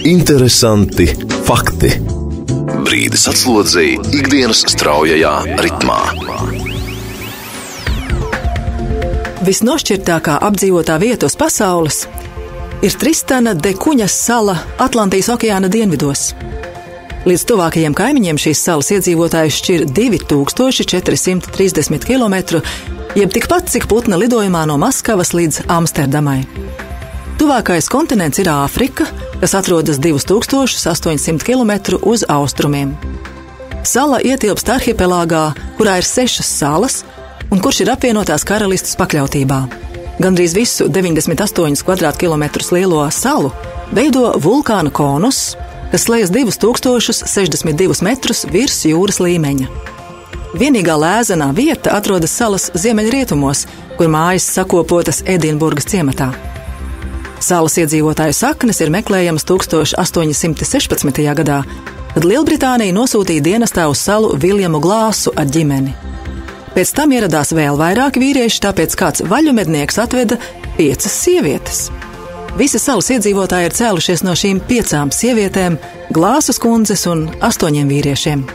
Interesanti fakti. Brīdis atslodzēji ikdienas straujajā ritmā. Visnošķirtākā apdzīvotā vieta uz pasaules ir Tristana de Kuņas sala Atlantijas okeāna dienvidos. Līdz tuvākajiem kaimiņiem šīs salas iedzīvotājus šķir 2430 km, jeb tikpat, cik putna lidojumā no Maskavas līdz Amsterdamai. Tuvākais kontinents ir Āfrika, kas atrodas 2800 km uz austrumiem. Sala ietilpst arhipelāgā, kurā ir 6 salas, un kurš ir apvienotās karalistes pakļautībā. Gandrīz visu 98 kvadrātkilometrus lielo salu veido vulkāna konus, kas slēdz 2062 metrus virs jūras līmeņa. Vienīgā lēzenā vieta atrodas salas ziemeļrietumos, kur mājas sakopotas Edinburgas ciematā. Salas iedzīvotāju saknes ir meklējamas 1816. gadā, kad Lielbritānija nosūtīja dienestā uz salu Viljamu Glāsu ar ģimeni. Pēc tam ieradās vēl vairāk vīrieši, tāpēc kāds vaļumednieks atveda 5 sievietes. Visi salas iedzīvotāji ir cēlušies no šīm 5 sievietēm, Glāsas kundzes un 8 vīriešiem.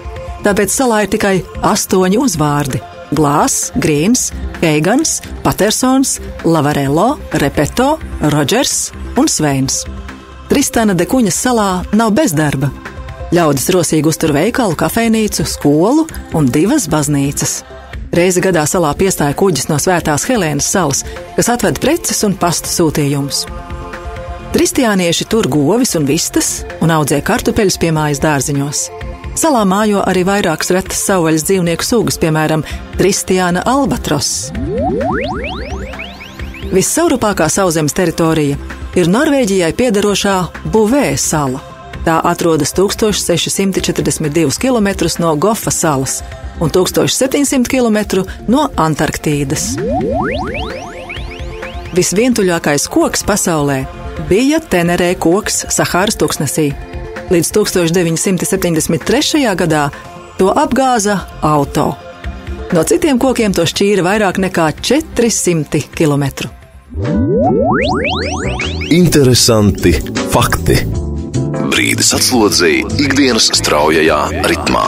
Tāpēc salā ir tikai 8 uzvārdi – Glāss, Grīms, Keigans, Patersons, Lavarello, Repeto, Rodžers un Sveins. Tristana de Kuņas salā nav bezdarba. Ļaudis rosīgi uztur veikalu, kafejnīcu, skolu un 2 baznīcas. Reizi gadā salā piestāja kuģis no Svētās Helēnas salas, kas atved preces un pastu sūtījumus. Kristiānieši tur govis un vistas un audzē kartupeļus pie mājas dārziņos. Salā mājo arī vairākas retas savvaļas dzīvnieku sugas, piemēram, Tristiāna albatros. Vissaurupākā sauszemes teritorija ir Norvēģijai piederošā Buvē sala. Tā atrodas 1642 km no Gofa salas un 1700 km no Antarktīdas. Visvientuļākais koks pasaulē bija Tenerē koks Saharas tuksnesī. Līdz 1973. gadā to apgāza auto. No citiem kokiem to šķīra vairāk nekā 400 km. Interesanti fakti. Brīdis atslodzēji ikdienas straujajā ritmā.